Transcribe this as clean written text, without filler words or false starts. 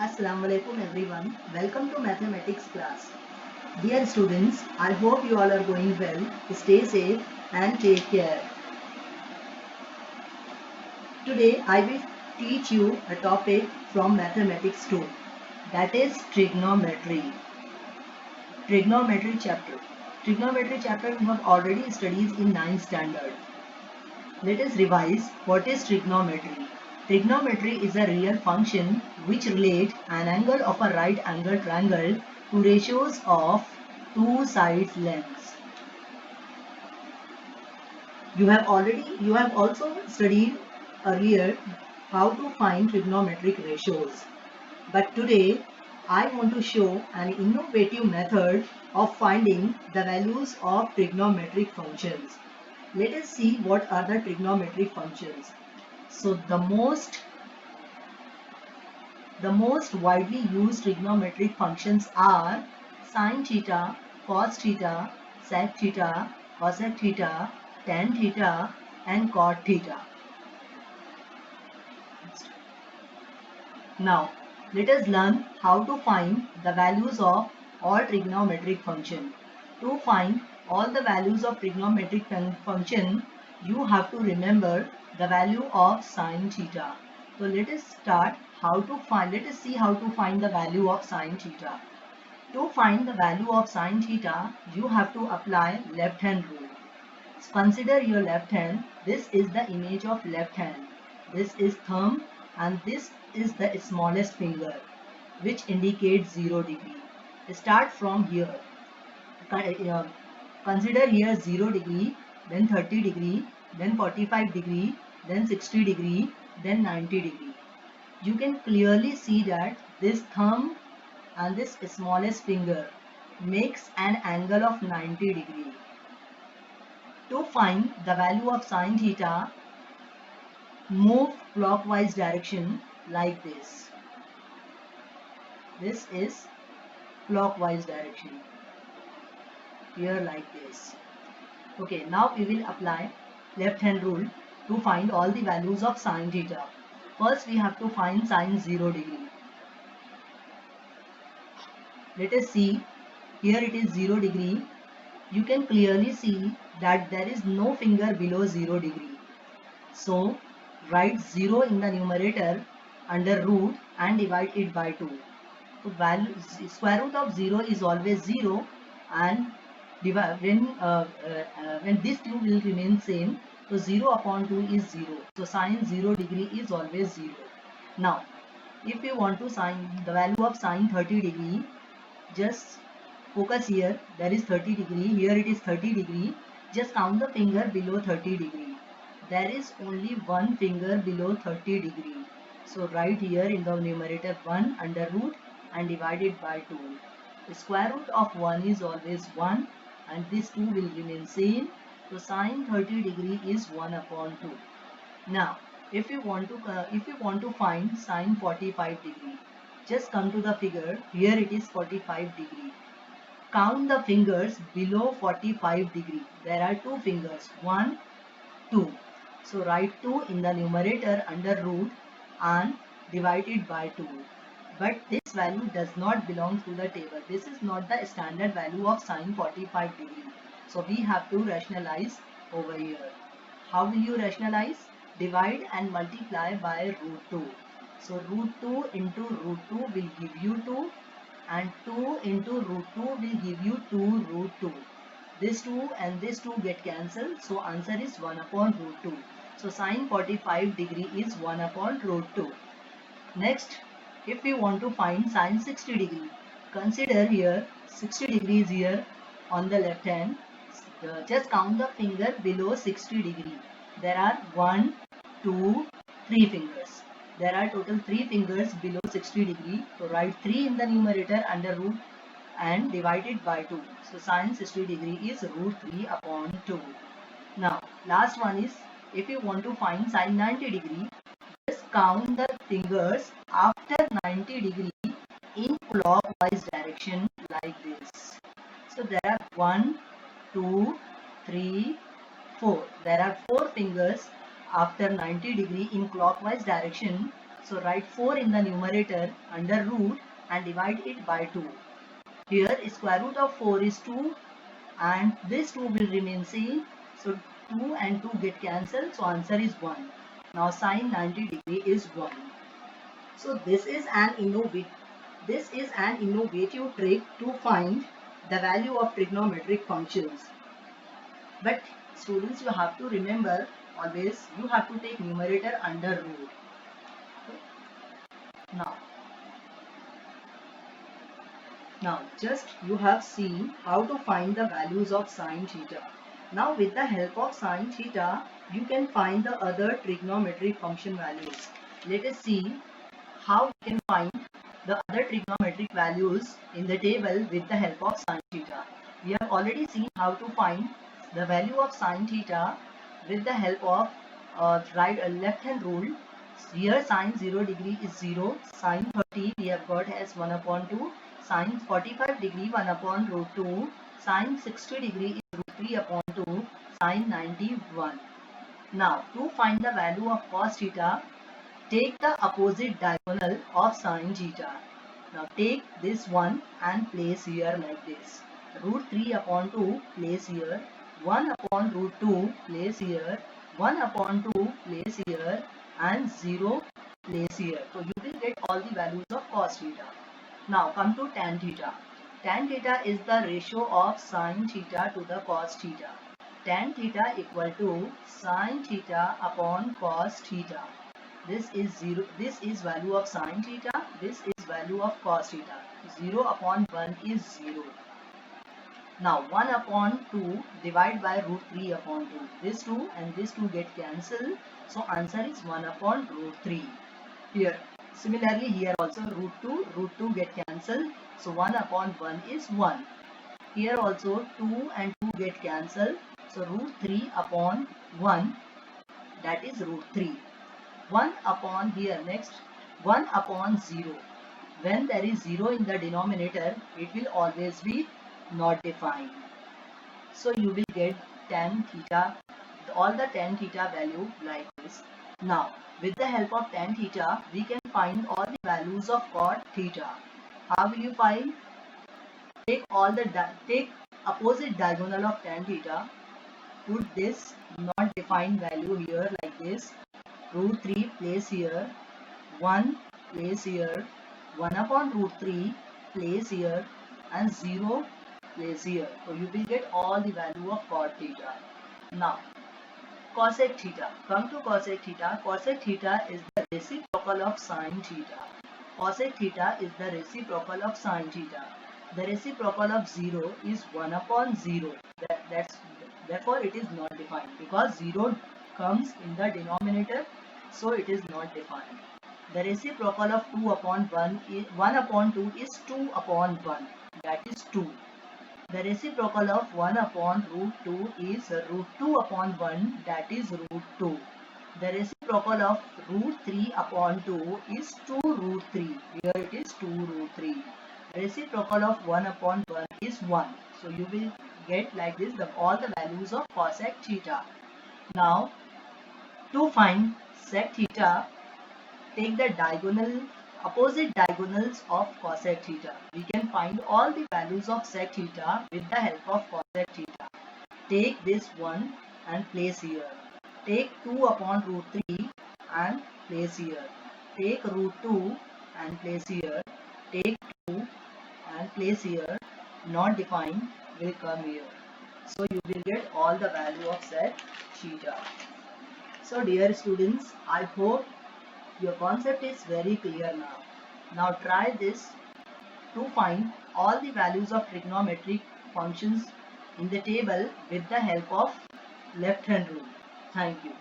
Assalamu alaikum everyone. Welcome to mathematics class. Dear students, I hope you all are going well. Stay safe and take care. Today I will teach you a topic from mathematics 2, that is trigonometry. Trigonometry chapter. Trigonometry chapter we have already studied in 9th standard. Let us revise what is trigonometry. Trigonometry is a real function which relates an angle of a right angle triangle to ratios of two sides lengths. You have also studied earlier how to find trigonometric ratios. But today I want to show an innovative method of finding the values of trigonometric functions. Let us see what are the trigonometric functions. So the most widely used trigonometric functions are sine theta, cos theta, sec theta, cosec theta, tan theta, and cot theta. Now, let us learn how to find the values of all trigonometric function. To find all the values of trigonometric function, you have to remember the value of sine theta. So let us see how to find the value of sine theta. To find the value of sine theta, you have to apply left hand rule. Consider your left hand. This is the image of left hand. This is thumb and this is the smallest finger, which indicates 0 degree. Start from here. Consider here 0 degree, then 30 degree, then 45 degree, then 60 degree, then 90 degree. You can clearly see that this thumb and this smallest finger makes an angle of 90 degree. To find the value of sine theta, move clockwise direction like this. This is clockwise direction. Here like this. Okay, now we will apply left hand rule to find all the values of sine theta. First we have to find sine 0 degree. Let us see, here it is 0 degree. You can clearly see that there is no finger below 0 degree. So write 0 in the numerator under root and divide it by 2. So square root of 0 is always 0, and when these two will remain same, so 0 upon 2 is 0. So sine 0 degree is always 0. Now if you want to find the value of sine 30 degree, just focus here. There is 30 degree, here it is 30 degree. Just count the finger below 30 degree. There is only one finger below 30 degree. So write here in the numerator 1 under root and divide it by 2. The square root of 1 is always 1 and this 2 will remain same. So sine 30 degree is 1 upon 2. Now if you want to find sine 45 degree, just come to the figure. Here it is 45 degree. Count the fingers below 45 degree. There are two fingers, 1, 2. So write 2 in the numerator under root and divide it by 2. But this value does not belong to the table. This is not the standard value of sine 45 degree. So we have to rationalize over here. How will you rationalize? Divide and multiply by root 2. So root 2 into root 2 will give you 2 and 2 into root 2 will give you 2 root 2. This 2 and this 2 get cancelled. So answer is 1 upon root 2. So sine 45 degree is 1 upon root 2. Next, if we want to find sine 60 degree, consider here 60 degrees here on the left hand. Just count the finger below 60 degree. There are 1, 2, 3 fingers. There are total 3 fingers below 60 degree. So write 3 in the numerator under root and divide it by 2. So sine 60 degree is root 3 upon 2. Now last one is, if you want to find sine 90 degree, just count the fingers after 90 degree in clockwise direction like this. So there are 1, 2, 3, 4. There are 4 fingers after 90 degree in clockwise direction. So write 4 in the numerator under root and divide it by 2. Here square root of 4 is 2 and this 2 will remain same. So 2 and 2 get cancelled. So answer is 1. Now sine 90 degree is 1. So this is an innovative trick to find the value of trigonometric functions. But students, you have to remember always you have to take numerator under root. Now just you have seen how to find the values of sine theta. Now with the help of sine theta, you can find the other trigonometric function values. Let us see how we can find the other trigonometric values in the table with the help of sine theta. We have already seen how to find the value of sine theta with the help of left hand rule. Here sine 0 degree is 0, sine 30 we have got as 1 upon 2, sine 45 degree 1 upon root 2, sine 60 degree is root 3 upon 2, sine 91. Now to find the value of cos theta, take the opposite diagonal of sine theta. Now take this one and place here like this. Root 3 upon 2 place here, 1 upon root 2 place here, 1 upon 2 place here and 0 place here. So you will get all the values of cos theta. Now come to tan theta. Tan theta is the ratio of sine theta to the cos theta. Tan theta equal to sine theta upon cos theta. This is 0. This is value of sine theta. This is value of cos theta. 0 upon 1 is 0. Now 1 upon 2 divide by root 3 upon 2. This 2 and this 2 get cancelled. So answer is 1 upon root 3. Here similarly here also root 2 get cancelled. So 1 upon 1 is 1. Here also 2 and 2 get cancelled. So root 3 upon 1, that is root 3. 1 upon here next 1 upon 0. When there is 0 in the denominator, it will always be not defined. So you will get tan theta, all the tan theta value like this. Now with the help of tan theta, we can find all the values of cot theta. How will you find? Take opposite diagonal of tan theta. Put this not defined value here like this. Root 3 place here, 1 place here, 1 upon root 3 place here and 0 place here. So you will get all the value of cot theta. Now cosec theta. Come to cosec theta. Cosec theta is the reciprocal of sine theta. Cosec theta is the reciprocal of sine theta. The reciprocal of 0 is 1 upon 0. Therefore it is not defined because 0 comes in the denominator, so it is not defined. The reciprocal of 2 upon 1 is 1 upon 2 is 2 upon 1, that is 2. The reciprocal of 1 upon root 2 is root 2 upon 1, that is root 2. The reciprocal of root 3 upon 2 is 2 root 3. Here it is 2 root 3. Reciprocal of 1 upon 1 is 1. So you will get like this all the values of cosec theta. Now to find sec theta, take the opposite diagonals of cosec theta. We can find all the values of sec theta with the help of cosec theta. Take this one and place here. Take 2 upon root 3 and place here. Take root 2 and place here. Take 2 and place here. Not defined will come here. So you will get all the value of sec theta. So dear students, I hope your concept is very clear now. Now try this to find all the values of trigonometric functions in the table with the help of left hand rule. Thank you.